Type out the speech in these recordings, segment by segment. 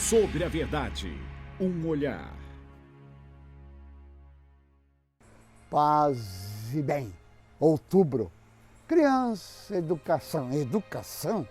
Sobre a verdade, um olhar. Paz e bem. Outubro. Criança, educação. Educação?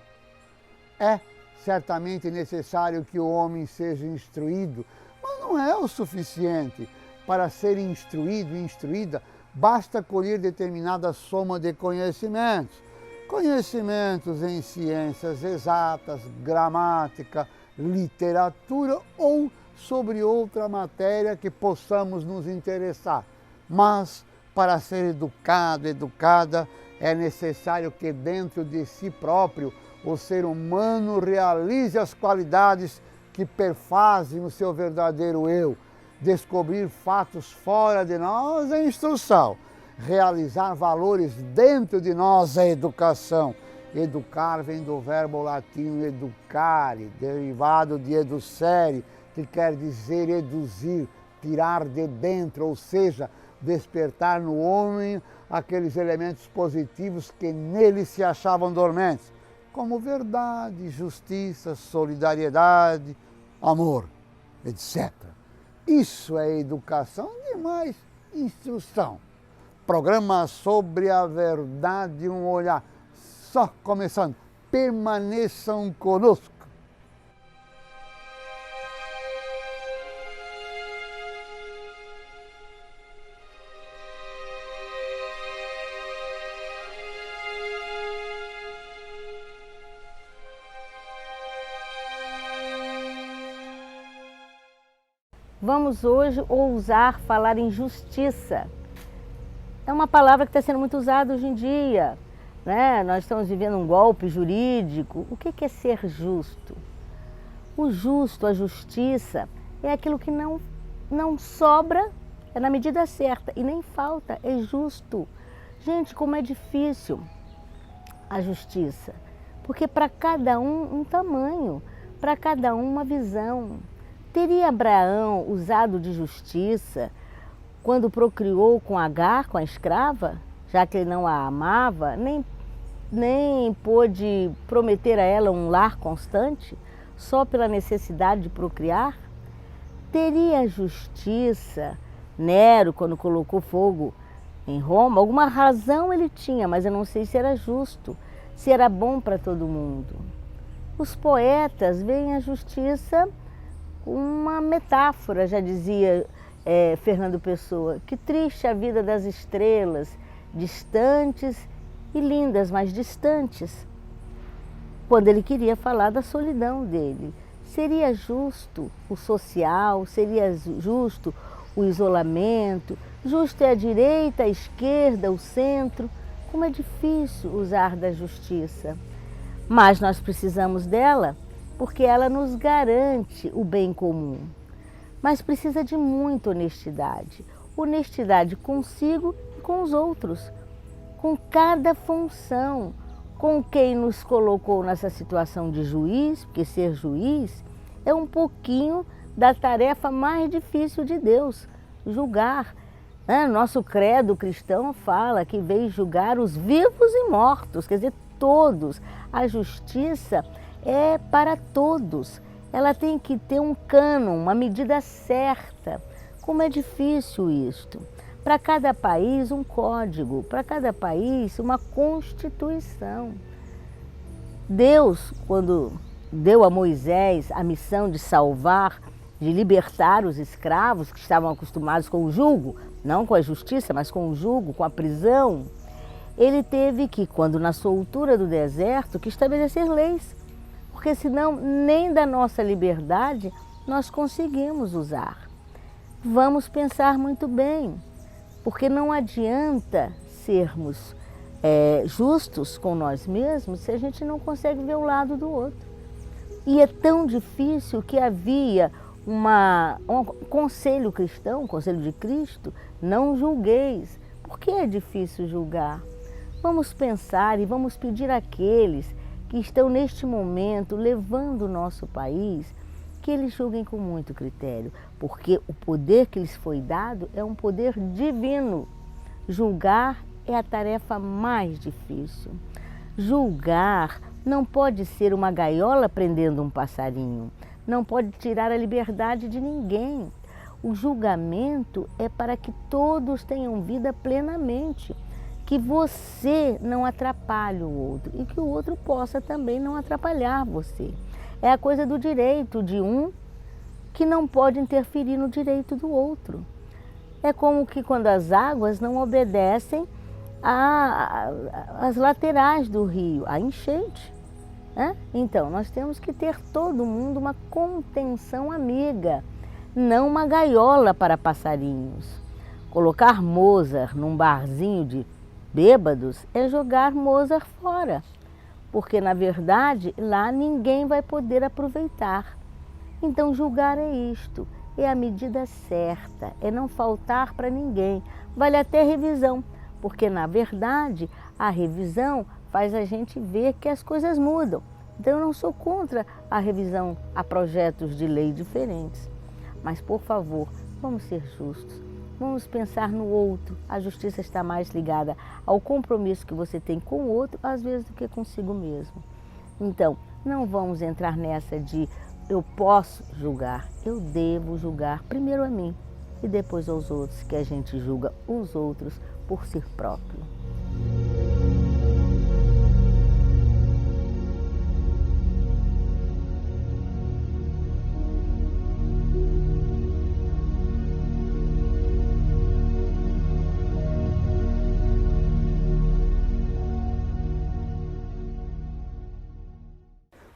É certamente necessário que o homem seja instruído, mas não é o suficiente. Para ser instruído e instruída, basta colher determinada soma de conhecimentos. Conhecimentos em ciências exatas, gramática, literatura ou sobre outra matéria que possamos nos interessar. Mas, para ser educado, educada, é necessário que dentro de si próprio o ser humano realize as qualidades que perfazem o seu verdadeiro eu. Descobrir fatos fora de nós é instrução. Realizar valores dentro de nós é educação. Educar vem do verbo latino educare, derivado de educere, que quer dizer eduzir, tirar de dentro, ou seja, despertar no homem aqueles elementos positivos que nele se achavam dormentes, como verdade, justiça, solidariedade, amor, etc. Isso é educação e mais instrução. Programa sobre a verdade, um olhar. Só começando. Permaneçam conosco. Vamos hoje ousar falar em justiça. É uma palavra que está sendo muito usada hoje em dia, né? Nós estamos vivendo um golpe jurídico. O que é ser justo? O justo, a justiça, é aquilo que não sobra, é na medida certa, e nem falta, é justo. Gente, como é difícil a justiça, porque para cada um tamanho, para cada um uma visão. Teria Abraão usado de justiça quando procriou com Agar, com a escrava, já que ele não a amava, nem pôde prometer a ela um lar constante, só pela necessidade de procriar? Teria justiça Nero, quando colocou fogo em Roma? Alguma razão ele tinha, mas eu não sei se era justo, se era bom para todo mundo. Os poetas veem a justiça uma metáfora, já dizia Fernando Pessoa. Que triste a vida das estrelas, distantes e lindas, mas distantes. Quando ele queria falar da solidão dele. Seria justo o social, seria justo o isolamento, justo é a direita, a esquerda, o centro. Como é difícil usar da justiça. Mas nós precisamos dela porque ela nos garante o bem comum. Mas precisa de muita honestidade. Honestidade consigo e com os outros, com cada função, com quem nos colocou nessa situação de juiz, porque ser juiz é um pouquinho da tarefa mais difícil de Deus, julgar. Nosso credo cristão fala que veio julgar os vivos e mortos, quer dizer, todos. A justiça é para todos. Ela tem que ter um cânon, uma medida certa. Como é difícil isto. Para cada país um código, para cada país uma constituição. Deus, quando deu a Moisés a missão de salvar, de libertar os escravos que estavam acostumados com o jugo, não com a justiça, mas com o jugo, com a prisão, ele teve que, quando na soltura do deserto, que estabelecer leis. Porque senão nem da nossa liberdade nós conseguimos usar. Vamos pensar muito bem, porque não adianta sermos justos com nós mesmos se a gente não consegue ver o lado do outro. E é tão difícil que havia um conselho cristão, um conselho de Cristo, não julgueis. Por que é difícil julgar? Vamos pensar e vamos pedir àqueles que estão neste momento levando o nosso país, que eles julguem com muito critério, porque o poder que lhes foi dado é um poder divino. Julgar é a tarefa mais difícil. Julgar não pode ser uma gaiola prendendo um passarinho. não pode tirar a liberdade de ninguém. O julgamento é para que todos tenham vida plenamente, que você não atrapalhe o outro e que o outro possa também não atrapalhar você. É a coisa do direito de um que não pode interferir no direito do outro. É como que quando as águas não obedecem às laterais do rio, à enchente. Né? Então, nós temos que ter todo mundo uma contenção amiga, não uma gaiola para passarinhos. Colocar Mozart num barzinho de bêbados é jogar Mozart fora, porque na verdade lá ninguém vai poder aproveitar. Então julgar é isto, é a medida certa, é não faltar para ninguém. Vale até revisão, porque na verdade a revisão faz a gente ver que as coisas mudam. Então eu não sou contra a revisão a projetos de lei diferentes. Mas por favor, vamos ser justos. Vamos pensar no outro. A justiça está mais ligada ao compromisso que você tem com o outro, às vezes, do que consigo mesmo. Então, não vamos entrar nessa de eu posso julgar, eu devo julgar primeiro a mim e depois aos outros, que a gente julga os outros por si próprio.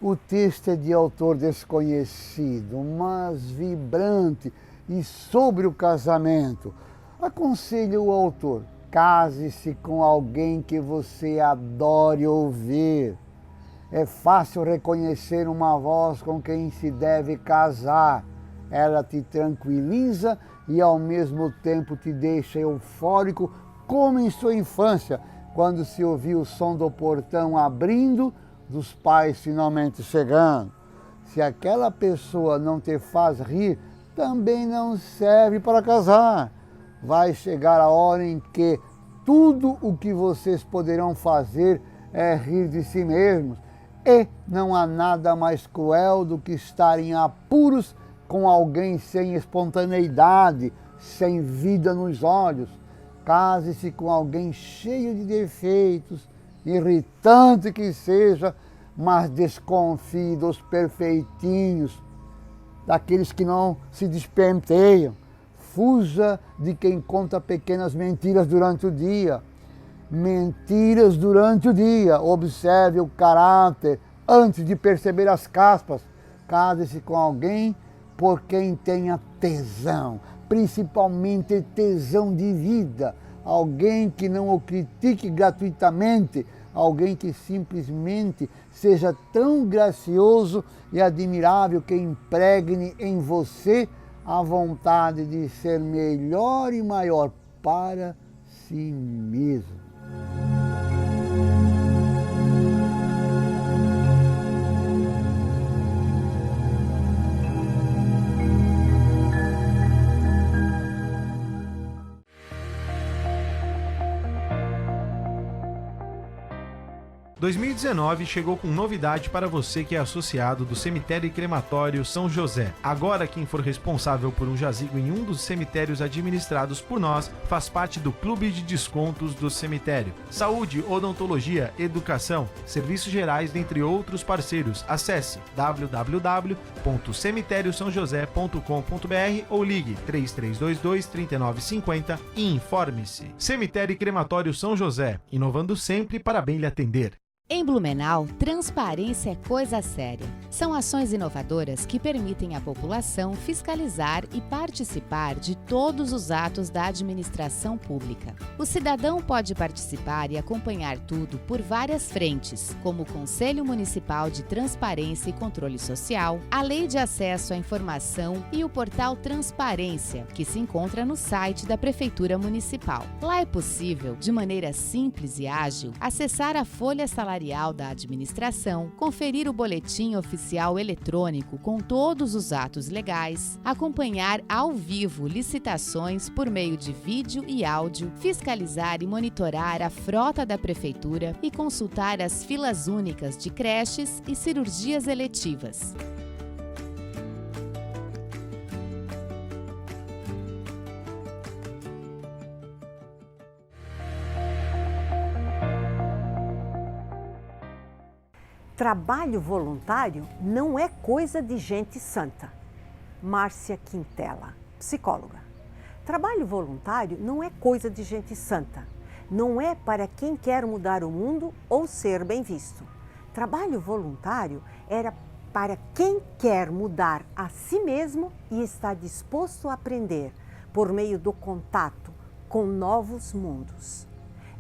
O texto é de autor desconhecido, mas vibrante e sobre o casamento. Aconselho o autor, case-se com alguém que você adore ouvir. É fácil reconhecer uma voz com quem se deve casar. Ela te tranquiliza e ao mesmo tempo te deixa eufórico, como em sua infância, quando se ouviu o som do portão abrindo, dos pais finalmente chegando. Se aquela pessoa não te faz rir, também não serve para casar. Vai chegar a hora em que tudo o que vocês poderão fazer é rir de si mesmos. E não há nada mais cruel do que estar em apuros com alguém sem espontaneidade, sem vida nos olhos. Case-se com alguém cheio de defeitos, irritante que seja, mas desconfie dos perfeitinhos, daqueles que não se despenteiam. Fuja de quem conta pequenas mentiras durante o dia. Mentiras durante o dia. Observe o caráter antes de perceber as caspas. Case-se com alguém por quem tenha tesão, principalmente tesão de vida. Alguém que não o critique gratuitamente, alguém que simplesmente seja tão gracioso e admirável que impregne em você a vontade de ser melhor e maior para si mesmo. 2019 chegou com novidade para você que é associado do Cemitério e Crematório São José. Agora, quem for responsável por um jazigo em um dos cemitérios administrados por nós faz parte do Clube de Descontos do Cemitério. Saúde, odontologia, educação, serviços gerais, dentre outros parceiros. Acesse www.cemitériosaojosé.com.br ou ligue 3322-3950 e informe-se. Cemitério e Crematório São José, inovando sempre para bem lhe atender. Em Blumenau, transparência é coisa séria. São ações inovadoras que permitem à população fiscalizar e participar de todos os atos da administração pública. O cidadão pode participar e acompanhar tudo por várias frentes, como o Conselho Municipal de Transparência e Controle Social, a Lei de Acesso à Informação e o portal Transparência, que se encontra no site da Prefeitura Municipal. Lá é possível, de maneira simples e ágil, acessar a folha salarial da administração, conferir o boletim oficial eletrônico com todos os atos legais, acompanhar ao vivo licitações por meio de vídeo e áudio, fiscalizar e monitorar a frota da prefeitura e consultar as filas únicas de creches e cirurgias eletivas. Trabalho voluntário não é coisa de gente santa. Márcia Quintela, psicóloga. Trabalho voluntário não é coisa de gente santa. Não é para quem quer mudar o mundo ou ser bem visto. Trabalho voluntário era para quem quer mudar a si mesmo e está disposto a aprender por meio do contato com novos mundos.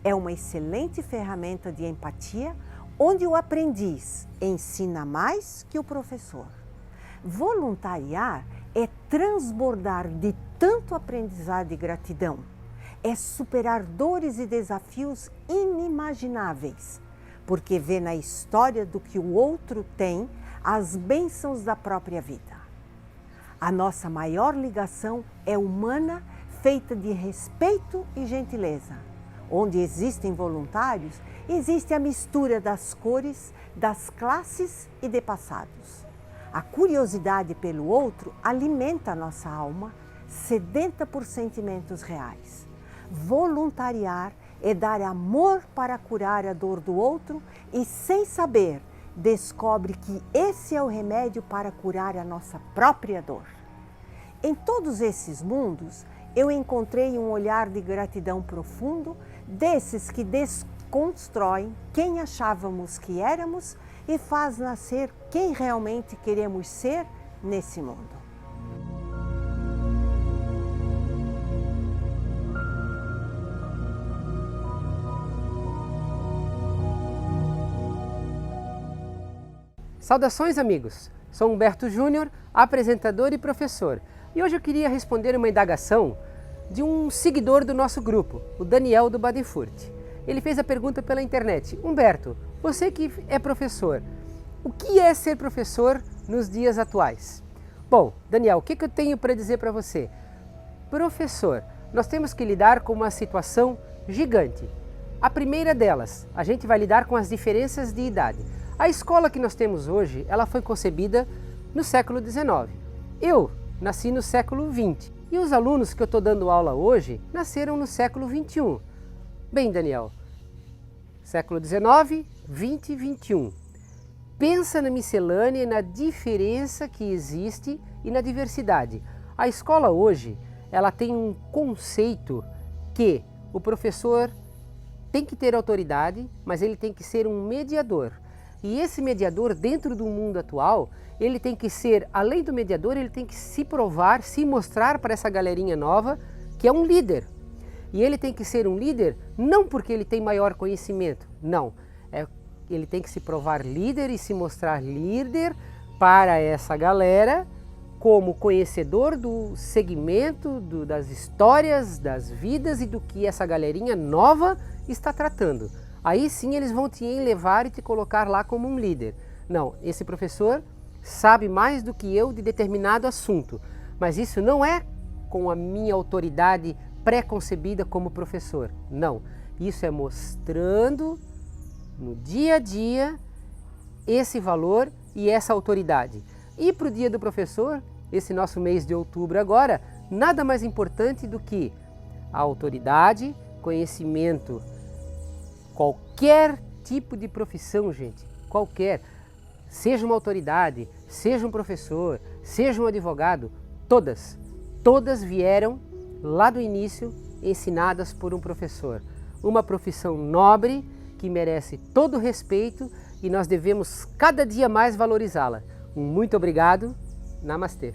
É uma excelente ferramenta de empatia, onde o aprendiz ensina mais que o professor. Voluntariar é transbordar de tanto aprendizado e gratidão. É superar dores e desafios inimagináveis, porque vê na história do que o outro tem as bênçãos da própria vida. A nossa maior ligação é humana, feita de respeito e gentileza. Onde existem voluntários, existe a mistura das cores, das classes e de passados. A curiosidade pelo outro alimenta a nossa alma, sedenta por sentimentos reais. Voluntariar é dar amor para curar a dor do outro e, sem saber, descobre que esse é o remédio para curar a nossa própria dor. Em todos esses mundos, eu encontrei um olhar de gratidão profundo, desses que desconstroem quem achávamos que éramos e faz nascer quem realmente queremos ser nesse mundo. Saudações, amigos! Sou Humberto Júnior, apresentador e professor. E hoje eu queria responder uma indagação de um seguidor do nosso grupo, o Daniel do Badenfurt. Ele fez a pergunta pela internet: Humberto, você que é professor, o que é ser professor nos dias atuais? Bom, Daniel, o que eu tenho para dizer para você? Professor, nós temos que lidar com uma situação gigante. A primeira delas, a gente vai lidar com as diferenças de idade. A escola que nós temos hoje, ela foi concebida no século XIX. Eu nasci no século XX e os alunos que eu estou dando aula hoje nasceram no século XXI. Bem, Daniel, século XIX, XX e XXI. Pensa na miscelânea e na diferença que existe e na diversidade. A escola hoje, ela tem um conceito que o professor tem que ter autoridade, mas ele tem que ser um mediador. E esse mediador, dentro do mundo atual, ele tem que ser, além do mediador, ele tem que se provar, se mostrar para essa galerinha nova que é um líder. E ele tem que ser um líder não porque ele tem maior conhecimento, não. Ele tem que se provar líder e se mostrar líder para essa galera como conhecedor do segmento, das histórias, das vidas e do que essa galerinha nova está tratando. Aí sim eles vão te elevar e te colocar lá como um líder. Não, esse professor sabe mais do que eu de determinado assunto, mas isso não é com a minha autoridade pré-concebida como professor. Não, isso é mostrando no dia a dia esse valor e essa autoridade. E para o Dia do Professor, esse nosso mês de outubro agora, nada mais importante do que a autoridade, conhecimento. Qualquer tipo de profissão, gente, qualquer, seja uma autoridade, seja um professor, seja um advogado, todas vieram lá do início ensinadas por um professor. Uma profissão nobre que merece todo o respeito e nós devemos cada dia mais valorizá-la. Muito obrigado, namastê.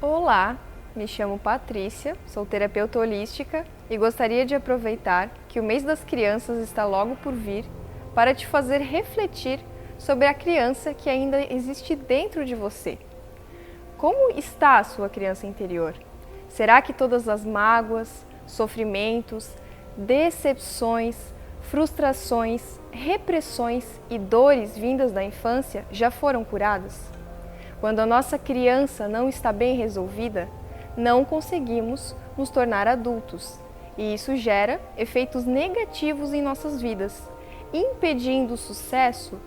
Olá, me chamo Patrícia, sou terapeuta holística e gostaria de aproveitar que o mês das crianças está logo por vir para te fazer refletir sobre a criança que ainda existe dentro de você. Como está a sua criança interior? Será que todas as mágoas, sofrimentos, decepções, frustrações, repressões e dores vindas da infância já foram curadas? Quando a nossa criança não está bem resolvida, não conseguimos nos tornar adultos e isso gera efeitos negativos em nossas vidas, impedindo o sucesso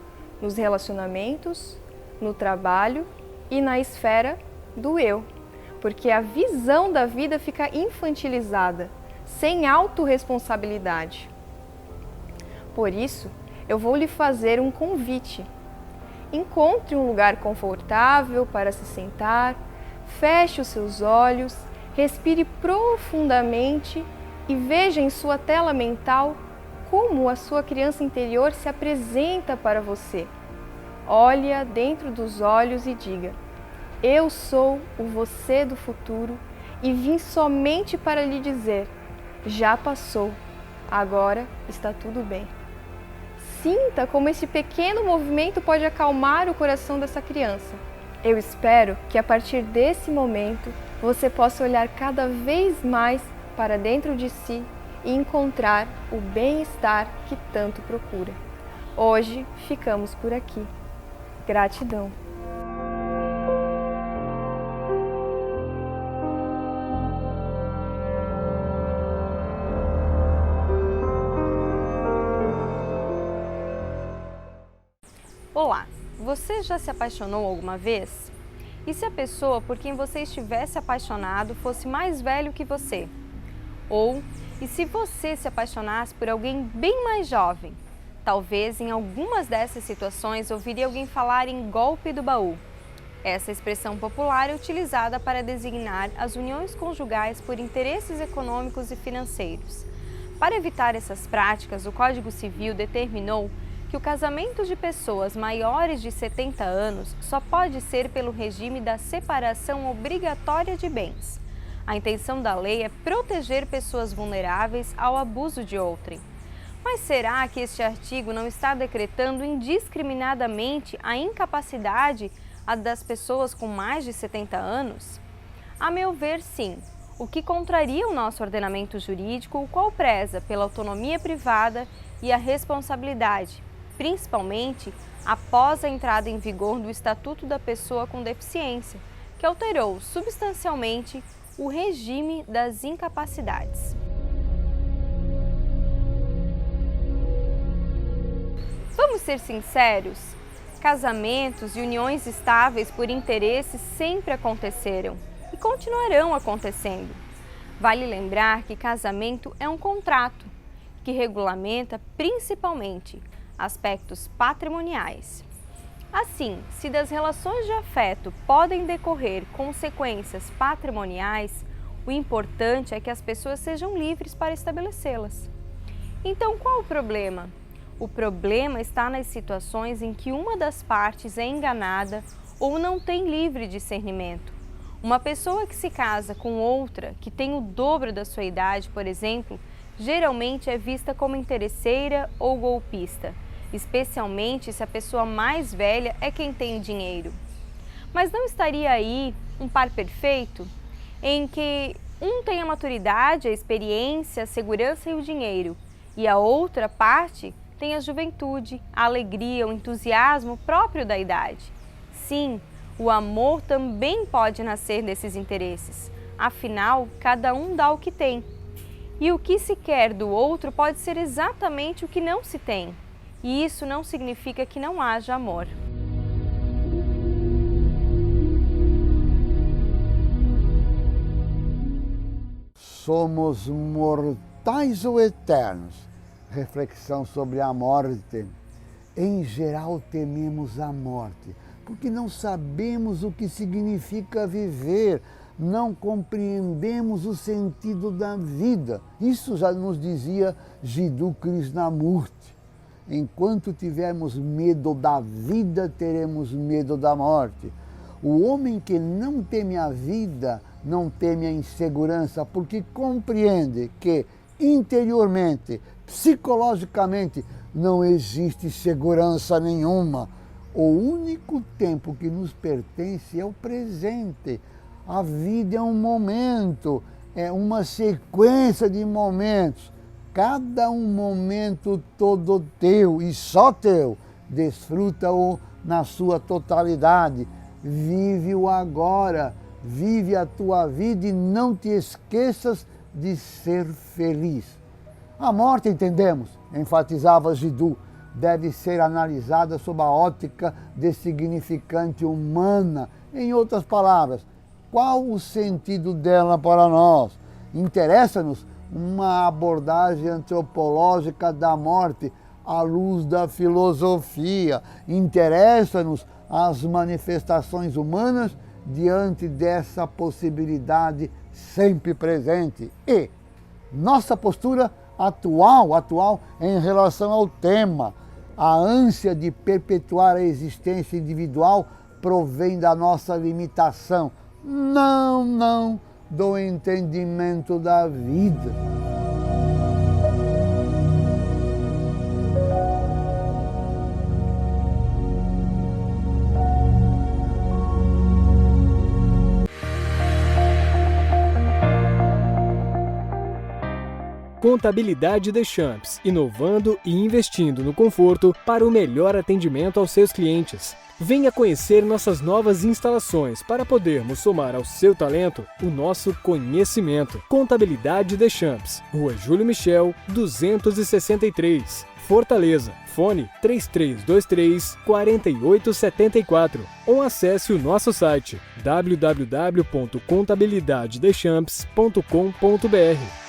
nos relacionamentos, no trabalho e na esfera do eu, porque a visão da vida fica infantilizada, sem autorresponsabilidade. Por isso, eu vou lhe fazer um convite. Encontre um lugar confortável para se sentar, feche os seus olhos, respire profundamente e veja em sua tela mental como a sua criança interior se apresenta para você. Olhe-a dentro dos olhos e diga: eu sou o você do futuro e vim somente para lhe dizer: já passou, agora está tudo bem. Sinta como esse pequeno movimento pode acalmar o coração dessa criança. Eu espero que a partir desse momento você possa olhar cada vez mais para dentro de si e encontrar o bem-estar que tanto procura. Hoje ficamos por aqui. Gratidão. Olá, você já se apaixonou alguma vez? E se a pessoa por quem você estivesse apaixonado fosse mais velho que você? Ou, e se você se apaixonasse por alguém bem mais jovem? Talvez em algumas dessas situações ouviria alguém falar em golpe do baú. Essa expressão popular é utilizada para designar as uniões conjugais por interesses econômicos e financeiros. Para evitar essas práticas, o Código Civil determinou que o casamento de pessoas maiores de 70 anos só pode ser pelo regime da separação obrigatória de bens. A intenção da lei é proteger pessoas vulneráveis ao abuso de outrem. Mas será que este artigo não está decretando indiscriminadamente a incapacidade das pessoas com mais de 70 anos? A meu ver, sim, o que contraria o nosso ordenamento jurídico, o qual preza pela autonomia privada e a responsabilidade, principalmente após a entrada em vigor do Estatuto da Pessoa com Deficiência, que alterou substancialmente o regime das incapacidades. Vamos ser sinceros, casamentos e uniões estáveis por interesses sempre aconteceram e continuarão acontecendo. Vale lembrar que casamento é um contrato que regulamenta principalmente aspectos patrimoniais. Assim, se das relações de afeto podem decorrer consequências patrimoniais, o importante é que as pessoas sejam livres para estabelecê-las. Então, qual o problema? O problema está nas situações em que uma das partes é enganada ou não tem livre discernimento. Uma pessoa que se casa com outra que tem o dobro da sua idade, por exemplo, geralmente é vista como interesseira ou golpista, especialmente se a pessoa mais velha é quem tem dinheiro. Mas não estaria aí um par perfeito, em que um tem a maturidade, a experiência, a segurança e o dinheiro, e a outra parte tem a juventude, a alegria, o entusiasmo próprio da idade? Sim, o amor também pode nascer desses interesses, afinal, cada um dá o que tem. E o que se quer do outro pode ser exatamente o que não se tem. E isso não significa que não haja amor. Somos mortais ou eternos? Reflexão sobre a morte. Em geral, tememos a morte, porque não sabemos o que significa viver, não compreendemos o sentido da vida. Isso já nos dizia Jiddu Krishnamurti. Enquanto tivermos medo da vida, teremos medo da morte. O homem que não teme a vida, não teme a insegurança, porque compreende que interiormente, psicologicamente, não existe segurança nenhuma. O único tempo que nos pertence é o presente. A vida é um momento, é uma sequência de momentos. Cada um momento todo teu e só teu. Desfruta-o na sua totalidade. Vive o agora, vive a tua vida e não te esqueças de ser feliz. A morte, entendemos, enfatizava Jiddu, deve ser analisada sob a ótica de significante humana. Em outras palavras, qual o sentido dela para nós? Interessa-nos uma abordagem antropológica da morte à luz da filosofia. Interessa-nos as manifestações humanas diante dessa possibilidade sempre presente. E nossa postura atual em relação ao tema, a ânsia de perpetuar a existência individual provém da nossa limitação, não do entendimento da vida. Contabilidade Deschamps, inovando e investindo no conforto para o melhor atendimento aos seus clientes. Venha conhecer nossas novas instalações para podermos somar ao seu talento o nosso conhecimento. Contabilidade Deschamps, Rua Júlio Michel, 263, Fortaleza. Fone 3323-4874 ou acesse o nosso site www.contabilidadedeschamps.com.br.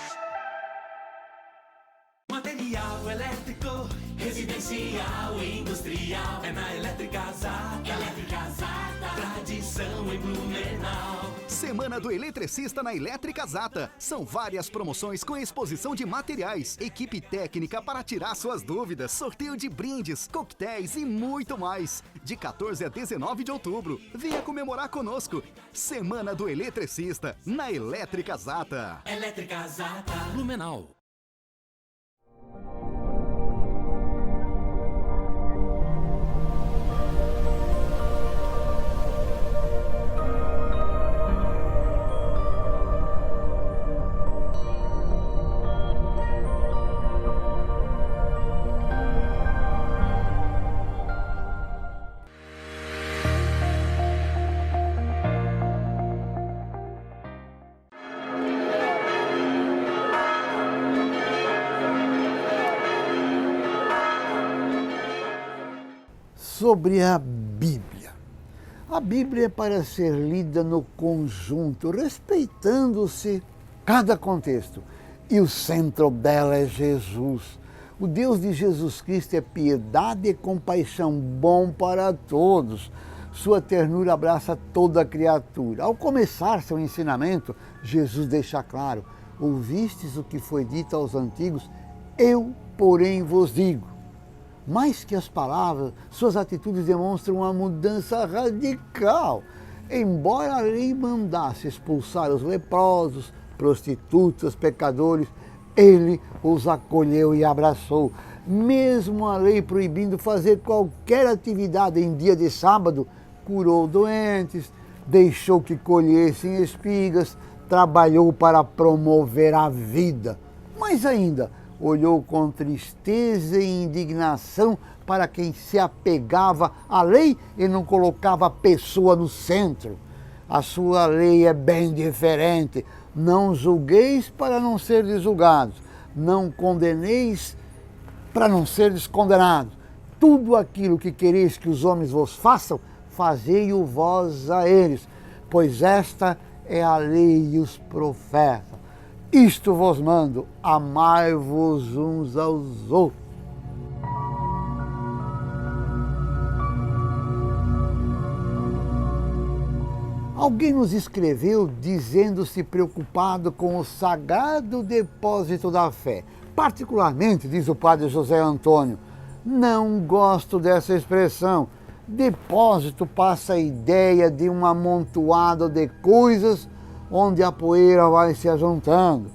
Material elétrico, residencial e industrial. É na Elétrica Zata. Elétrica Zata. Tradição em Blumenau. Semana do Eletricista na Elétrica Zata. São várias promoções com exposição de materiais, equipe técnica para tirar suas dúvidas, sorteio de brindes, coquetéis e muito mais. De 14 a 19 de outubro. Venha comemorar conosco. Semana do Eletricista na Elétrica Zata. Elétrica Zata. Blumenau. Sobre a Bíblia. A Bíblia é para ser lida no conjunto, respeitando-se cada contexto. E o centro dela é Jesus. O Deus de Jesus Cristo é piedade e compaixão, bom para todos. Sua ternura abraça toda a criatura. Ao começar seu ensinamento, Jesus deixa claro: ouvistes o que foi dito aos antigos, eu, porém, vos digo. Mais que as palavras, suas atitudes demonstram uma mudança radical. Embora a lei mandasse expulsar os leprosos, prostitutas, pecadores, ele os acolheu e abraçou. Mesmo a lei proibindo fazer qualquer atividade em dia de sábado, curou doentes, deixou que colhessem espigas, trabalhou para promover a vida. Mais ainda, olhou com tristeza e indignação para quem se apegava à lei e não colocava a pessoa no centro. A sua lei é bem diferente. Não julgueis para não seres julgados. Não condeneis para não seres condenados. Tudo aquilo que quereis que os homens vos façam, fazei-o vós a eles, pois esta é a lei e os profetas. Isto vos mando, amai-vos uns aos outros. Alguém nos escreveu dizendo-se preocupado com o sagrado depósito da fé. Particularmente, diz o padre José Antônio, não gosto dessa expressão. Depósito passa a ideia de um amontoado de coisas onde a poeira vai se ajuntando.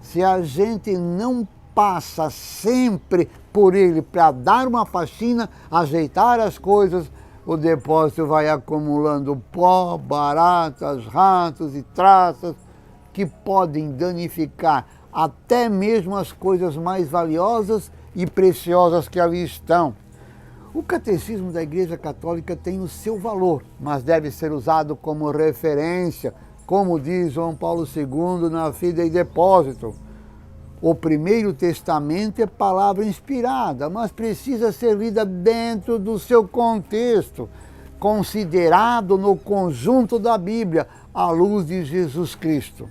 Se a gente não passa sempre por ele para dar uma faxina, ajeitar as coisas, o depósito vai acumulando pó, baratas, ratos e traças que podem danificar até mesmo as coisas mais valiosas e preciosas que ali estão. O catecismo da Igreja Católica tem o seu valor, mas deve ser usado como referência, como diz João Paulo II na Fidei Deposito. O Primeiro Testamento é palavra inspirada, mas precisa ser lida dentro do seu contexto, considerado no conjunto da Bíblia, à luz de Jesus Cristo.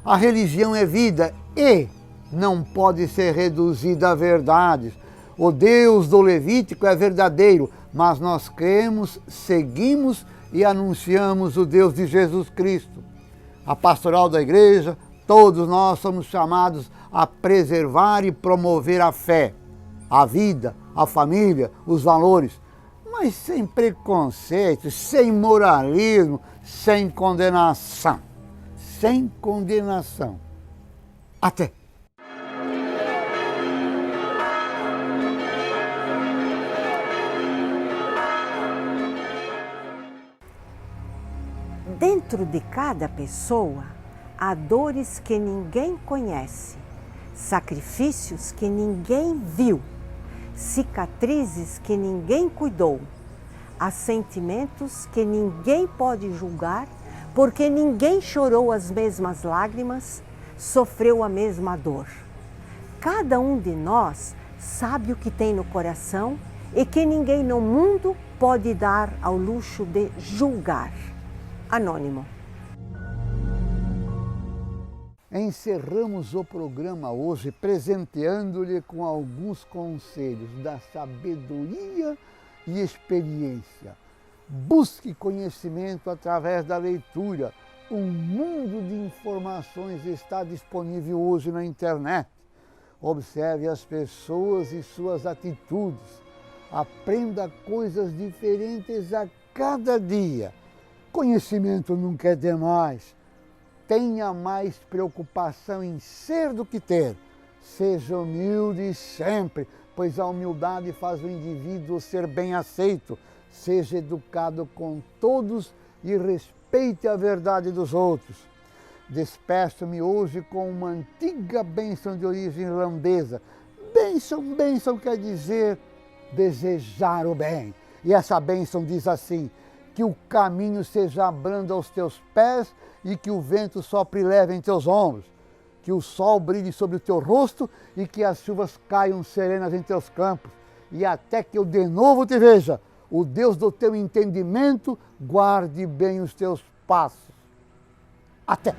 A religião é vida e não pode ser reduzida a verdades. O Deus do Levítico é verdadeiro, mas nós cremos, seguimos e anunciamos o Deus de Jesus Cristo. A pastoral da igreja, todos nós somos chamados a preservar e promover a fé, a vida, a família, os valores, mas sem preconceito, sem moralismo, sem condenação. Sem condenação. Até! Dentro de cada pessoa, há dores que ninguém conhece, sacrifícios que ninguém viu, cicatrizes que ninguém cuidou, há sentimentos que ninguém pode julgar, porque ninguém chorou as mesmas lágrimas, sofreu a mesma dor. Cada um de nós sabe o que tem no coração e que ninguém no mundo pode dar ao luxo de julgar. Anônimo. Encerramos o programa hoje presenteando-lhe com alguns conselhos da sabedoria e experiência. Busque conhecimento através da leitura. Um mundo de informações está disponível hoje na internet. Observe as pessoas e suas atitudes. Aprenda coisas diferentes a cada dia. Conhecimento nunca é demais. Tenha mais preocupação em ser do que ter. Seja humilde sempre, pois a humildade faz o indivíduo ser bem aceito. Seja educado com todos e respeite a verdade dos outros. Despeço-me hoje com uma antiga bênção de origem irlandesa. Bênção quer dizer desejar o bem. E essa bênção diz assim: que o caminho seja brando aos teus pés e que o vento sopre leve em teus ombros. Que o sol brilhe sobre o teu rosto e que as chuvas caiam serenas em teus campos. E até que eu de novo te veja, o Deus do teu entendimento guarde bem os teus passos. Até!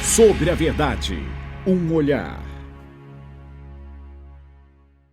Sobre a verdade, um olhar.